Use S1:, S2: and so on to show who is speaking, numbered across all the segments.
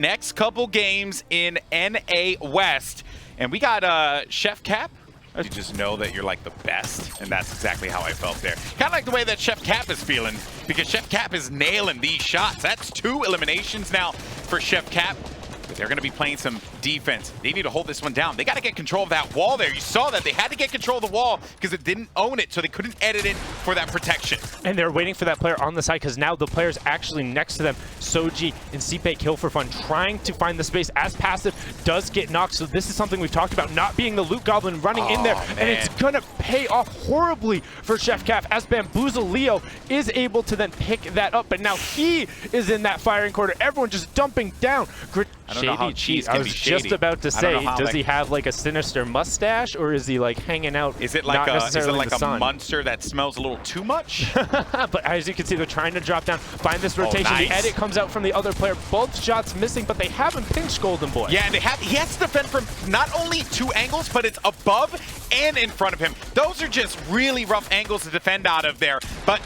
S1: Next couple games in NA West, and we got Chef Cap. You just know that you're like the best, and that's exactly how I felt there. Kind of like the way that Chef Cap is feeling, because Chef Cap is nailing these shots. That's 2 eliminations now for Chef Cap. But they're going to be playing some defense. They need to hold this one down. They got to get control of that wall there. You saw that. They had to get control of the wall because it didn't own it, so they couldn't edit in for that protection.
S2: And they're waiting for that player on the side because now the player's actually next to them. Soji and Sipe kill for fun, trying to find the space as passive does get knocked. So this is something we've talked about, not being the loot goblin running in there. Man. And it's going to pay off horribly for Chef Cap as Bamboozle Leo is able to then pick that up. But now he is in that firing quarter. Everyone just dumping down.
S1: I don't know how cheese can be shady.
S2: I was just about to say, does he have like a sinister mustache, or is he like hanging out?
S1: Is it like a monster that smells a little too much?
S2: But as you can see, they're trying to drop down, find this rotation. Nice. The edit comes out from the other player. Both shots missing, but they haven't pinched Golden Boy.
S1: Yeah, and he has to defend from not only 2 angles, but it's above and in front of him. Those are just really rough angles to defend out of there. But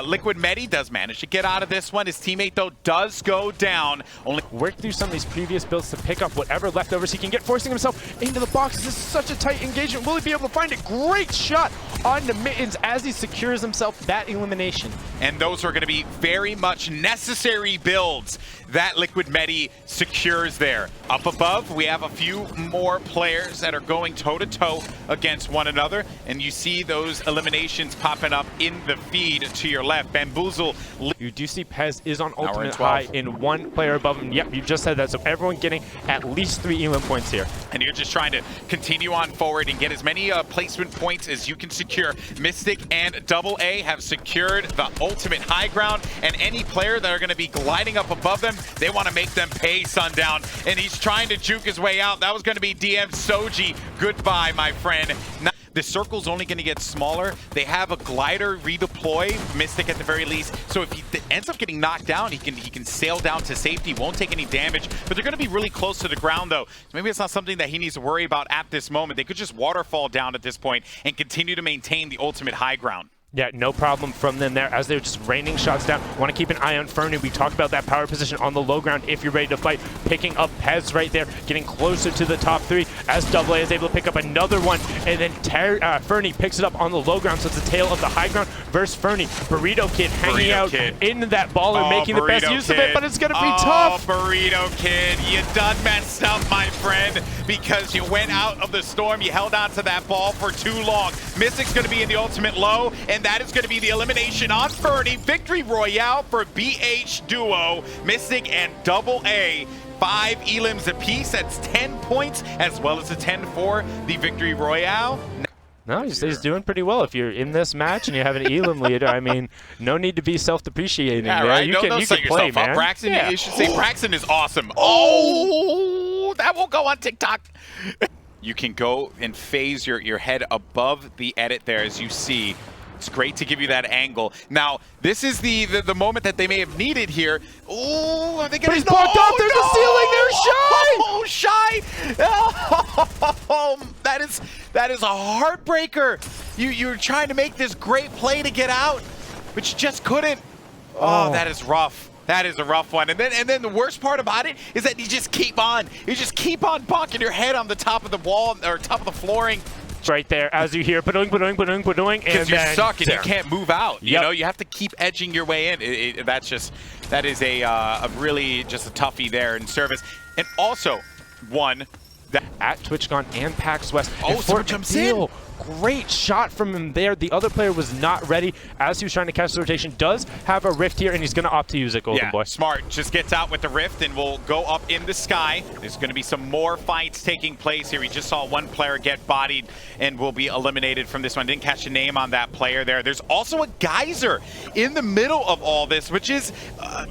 S1: Liquid Medi does manage to get out of this one. His teammate, though, does go down. Only
S2: work through some of these previous builds to pick up whatever leftovers he can get, forcing himself into the box. This is such a tight engagement. Will he be able to find a great shot on the Mittens as he secures himself that elimination?
S1: And those are going to be very much necessary builds that Liquid Medi secures there. Up above, we have a few more players that are going toe-to-toe against one another, and you see those eliminations popping up in the feed to your left. Bamboozle.
S2: You do see Pez is on ultimate high in 1 player above him. Yep, you just said that. So everyone getting at least 3 elim points here.
S1: And you're just trying to continue on forward and get as many placement points as you can secure. Mystic and AA have secured the ultimate high ground, and any player that are going to be gliding up above them, they want to make them pay Sundown. And he's trying to juke his way out. That was going to be DM Soji. Goodbye, my friend. The circle's only going to get smaller. They have a glider redeploy, Mystic at the very least. So if he ends up getting knocked down, he can sail down to safety, won't take any damage. But they're going to be really close to the ground, though. So maybe it's not something that he needs to worry about at this moment. They could just waterfall down at this point and continue to maintain the ultimate high ground.
S2: Yeah, no problem from them there as they're just raining shots down. Want to keep an eye on Fernie. We talked about that power position on the low ground if you're ready to fight. Picking up Pez right there, getting closer to the top 3 as AA is able to pick up another one. And then Fernie picks it up on the low ground, so it's the tail of the high ground versus Fernie. Burrito Kid hanging out in that ball and making the best use of it, but it's going to be tough.
S1: Burrito Kid, you done messed up, my friend, because you went out of the storm. You held on to that ball for too long. Mystic's going to be in the ultimate low, and that is going to be the elimination on Fernie. Victory Royale for BH Duo, Mystic and AA. 5 elims apiece. That's 10 points, as well as a 10 for the Victory Royale.
S2: No, he's doing pretty well. If you're in this match and you have an elim leader, I mean, no need to be self-depreciating.
S1: Yeah,
S2: there.
S1: right.
S2: You can play, man.
S1: Braxton,
S2: yeah.
S1: You should say Braxton is awesome. Oh, that won't go on TikTok. You can go and phase your head above the edit there, as you see. It's great to give you that angle. Now, this is the moment that they may have needed here. Oh, are they going to...
S2: He's blocked off. There's a ceiling. There's Shy.
S1: Oh, Shy. Oh, that is a heartbreaker. You're trying to make this great play to get out, but you just couldn't. Oh, that is rough. That is a rough one. And then the worst part about it is that you just keep on bonking your head on the top of the wall or top of the flooring.
S2: Right there, as you hear, ba-doing, ba-doing, ba-doing, ba-doing, and
S1: because you're stuck and you can't move out.
S2: Yep.
S1: You know, you have to keep edging your way in. That is a really just a toughie there in service. And also, one that
S2: at TwitchCon and PAX West.
S1: Oh, someone jumps in.
S2: Great shot from him there. The other player was not ready as he was trying to catch the rotation. Does have a rift here, and he's going to opt to use it, Golden Boy.
S1: Smart. Just gets out with the rift and will go up in the sky. There's going to be some more fights taking place here. We just saw one player get bodied and will be eliminated from this one. Didn't catch a name on that player there. There's also a geyser in the middle of all this, which is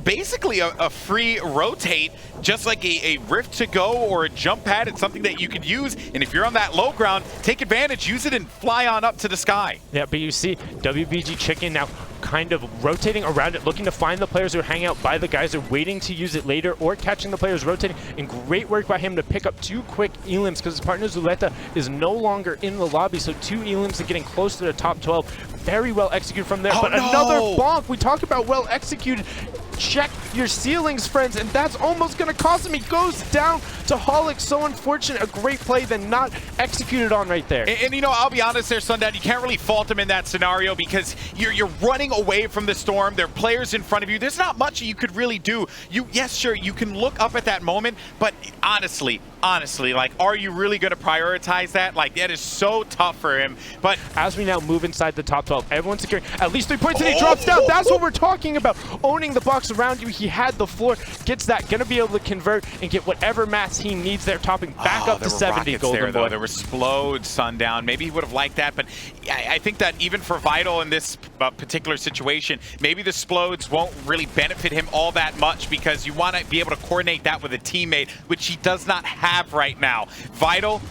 S1: basically a free rotate, just like a rift to go or a jump pad. It's something that you could use, and if you're on that low ground, take advantage, use it, and fly on up to the sky.
S2: Yeah, but you see WBG Chicken now kind of rotating around it, looking to find the players who are hanging out by the geyser, waiting to use it later, or catching the players rotating. And great work by him to pick up 2 quick elims, because his partner Zuleta is no longer in the lobby, so 2 elims and getting close to the top 12. Very well executed from there, but another bonk. We talked about well executed. check your ceilings, friends, and that's almost going to cost him. He goes down to Holic. So unfortunate. A great play, then not executed on right there.
S1: And you know, I'll be honest there, Sundown, you can't really fault him in that scenario because you're running away from the storm. There are players in front of you. There's not much you could really do. Yes, sure, you can look up at that moment, but honestly, like, are you really going to prioritize that? Like, that is so tough for him. But
S2: as we now move inside the top 12, everyone's securing at least 3 points, and he drops down. That's what we're talking about. Owning the box around you. He had the floor, gets that, going to be able to convert and get whatever mats he needs there, topping back up to 70. Golden Boy.
S1: There were Splodes, Sundown. Maybe he would have liked that, but I think that even for Vital in this particular situation, maybe the Splodes won't really benefit him all that much because you want to be able to coordinate that with a teammate, which he does not have right now. Vital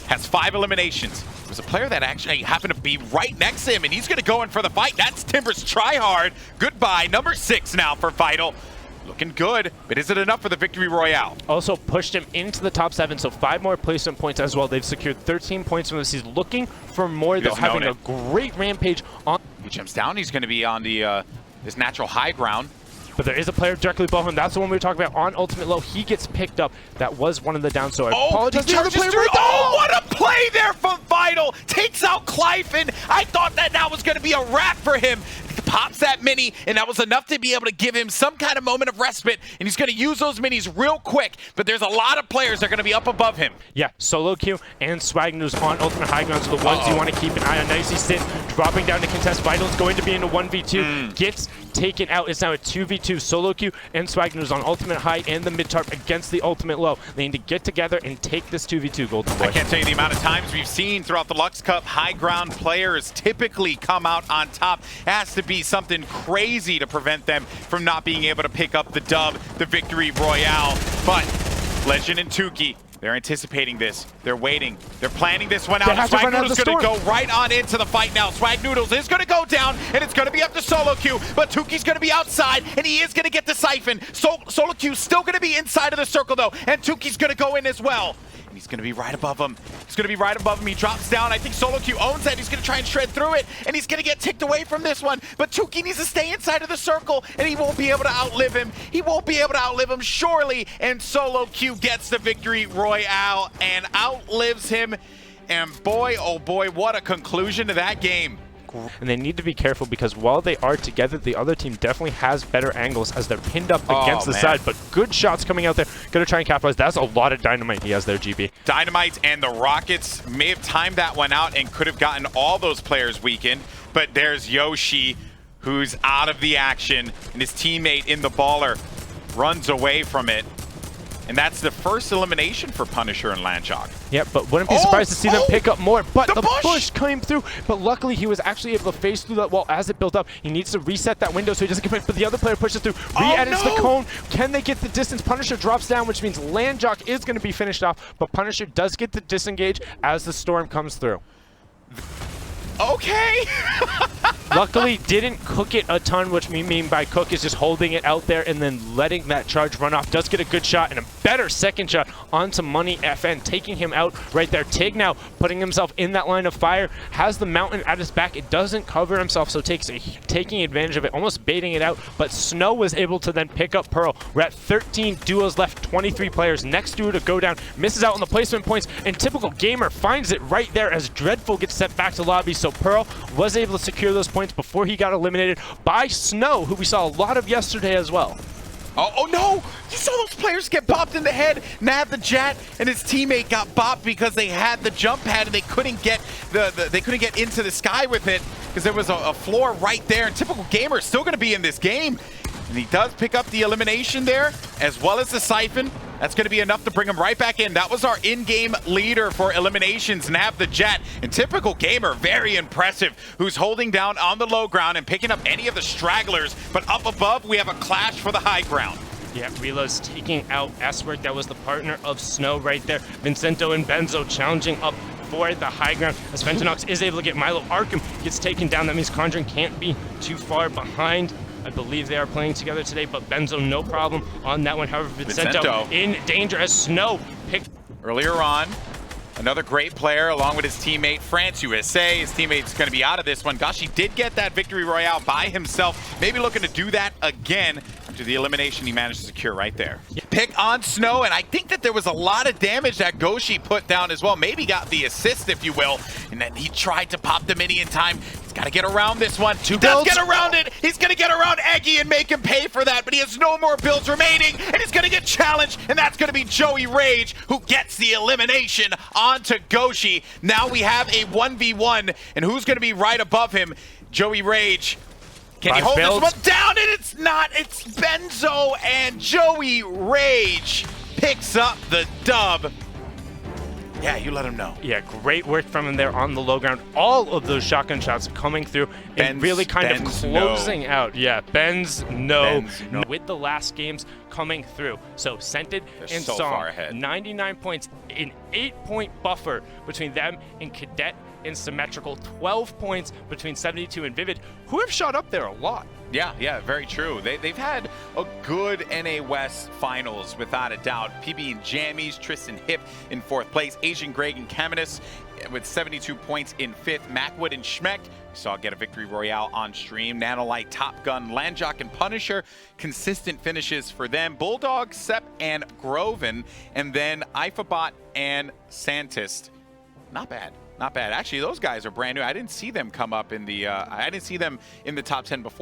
S1: has 5 eliminations. There's a player that actually happened to be right next to him, and he's going to go in for the fight. That's Timbers Tryhard. Goodbye. Number 6 now for Vital. Looking good, but is it enough for the victory royale?
S2: Also pushed him into the top 7, so 5 more placement points as well. They've secured 13 points from this. He's looking for more, though, having a great rampage on.
S1: He jumps down. He's going to be on the this natural high ground.
S2: But there is a player directly below him. That's the one we were talking about on Ultimate Low. He gets picked up. That was one of the down. So I apologize. The other player right there.
S1: Oh, what a play there from Vital. Takes out Clyfen. I thought that was going to be a wrap for him. Pops that mini, and that was enough to be able to give him some kind of moment of respite, and he's going to use those minis real quick, but there's a lot of players that are going to be up above him.
S2: Yeah, Solo Q and Swag News on Ultimate High Ground, so the ones you want to keep an eye on. Nicely sit, dropping down to contest. Vital's going to be in a 1v2, gets taken out. It's now a 2v2. Solo Q and Swag News on Ultimate High and the mid-tarp against the Ultimate Low. They need to get together and take this 2v2, Golden Boy.
S1: I can't tell you the amount of times we've seen throughout the Luxe Cup, high ground players typically come out on top. It has to be something crazy to prevent them from not being able to pick up the dub, the victory royale. But Legend and Tuki, they're anticipating this. They're waiting. They're planning this one out. Swag Noodle's going to go right on into the fight now. Swag Noodles is going to go down, and it's going to be up to Solo Q. But Tuki's going to be outside, and he is going to get the siphon. Solo Q's still going to be inside of the circle, though, and Tuki's going to go in as well. And he's going to be right above him. He's going to be right above him. He drops down. I think Solo Q owns that. He's going to try and shred through it, and he's going to get ticked away from this one. But Tuki needs to stay inside of the circle, and he won't be able to outlive him. He won't be able to outlive him, surely. And Solo Q gets the victory royale and outlives him. And boy, oh boy, what a conclusion to that game.
S2: And they need to be careful because while they are together, the other team definitely has better angles as they're pinned up against the side. But good shots coming out there. Going to try and capitalize. That's a lot of dynamite he has there, GB.
S1: Dynamite, and the Rockets may have timed that one out and could have gotten all those players weakened. But there's Yoshi, who's out of the action, and his teammate in the baller runs away from it. And that's the first elimination for Punisher and Lanchok.
S2: Yep, but wouldn't be surprised to see them pick up more. But the bush came through. But luckily, he was actually able to phase through that wall as it built up. He needs to reset that window so he doesn't get picked. But the other player pushes through, re-edits the cone. Can they get the distance? Punisher drops down, which means Lanchok is going to be finished off. But Punisher does get the disengage as the storm comes through.
S1: Okay.
S2: Luckily, didn't cook it a ton, which we mean by cook is just holding it out there and then letting that charge run off. Does get a good shot and a better second shot onto Money FN, taking him out right there. Tig now putting himself in that line of fire, has the mountain at his back. It doesn't cover himself, so taking advantage of it, almost baiting it out. But Snow was able to then pick up Pearl. We're at 13 duels left, 23 players. Next duo to go down, misses out on the placement points, and Typical Gamer finds it right there as Dreadful gets sent back to lobby. So Pearl was able to secure those points before he got eliminated by Snow, who we saw a lot of yesterday as well.
S1: Oh no! You saw those players get bopped in the head. Nav the Jet and his teammate got bopped because they had the jump pad and they couldn't get they couldn't get into the sky with it because there was a floor right there. And Typical Gamer is still going to be in this game. And he does pick up the elimination there, as well as the siphon. That's going to be enough to bring him right back in. That was our in-game leader for eliminations, Nav the Jet. And Typical Gamer, very impressive, who's holding down on the low ground and picking up any of the stragglers. But up above, we have a clash for the high ground.
S2: Yeah, Reload's taking out S-Work. That was the partner of Snow right there. Vincento and Benzo challenging up for the high ground as Ventanox is able to get Milo. Arkham gets taken down. That means Conjuring can't be too far behind. I believe they are playing together today, but Benzo no problem on that one. However, Vincento in danger as Snow picked.
S1: Earlier on, another great player along with his teammate, France USA. His teammate's going to be out of this one. Gosh, he did get that victory royale by himself. Maybe looking to do that again. after the elimination he managed to secure right there. Pick on Snow, and I think that there was a lot of damage that Goshi put down as well. Maybe got the assist, if you will, and then he tried to pop the mini in time. He's got to get around this one. He does get around it. He's going to get around Eggy and make him pay for that, but he has no more builds remaining, and he's going to get challenged, and that's going to be Joey Rage, who gets the elimination onto Goshi. Now we have a 1v1, and who's going to be right above him? Joey Rage. Can he hold this one down? And it's not. It's Benzo, and Joey Rage picks up the dub. Yeah, you let him know.
S2: Yeah, great work from him there on the low ground. All of those shotgun shots coming through and really kind of closing out. Yeah, Ben's no. With the last games coming through. So Scented and
S1: so
S2: Song,
S1: far ahead.
S2: 99 points, an 8-point buffer between them and Cadet and Symmetrical, 12 points between 72 and Vivid, who have shot up there a lot.
S1: Yeah, very true. They've had a good NA West finals, without a doubt. PB and Jammies, Tristan Hip in 4th place, Asian Greg and Caminus with 72 points in 5th, Macwood and Schmeck. We saw get a victory royale on stream. Nanolite, Top Gun, Landjock, and Punisher, consistent finishes for them. Bulldog, Sep, and Groven, and then Ifabot and Santist. Not bad. Not bad. Actually, those guys are brand new. I didn't see them come up in the I didn't see them in the top 10 before.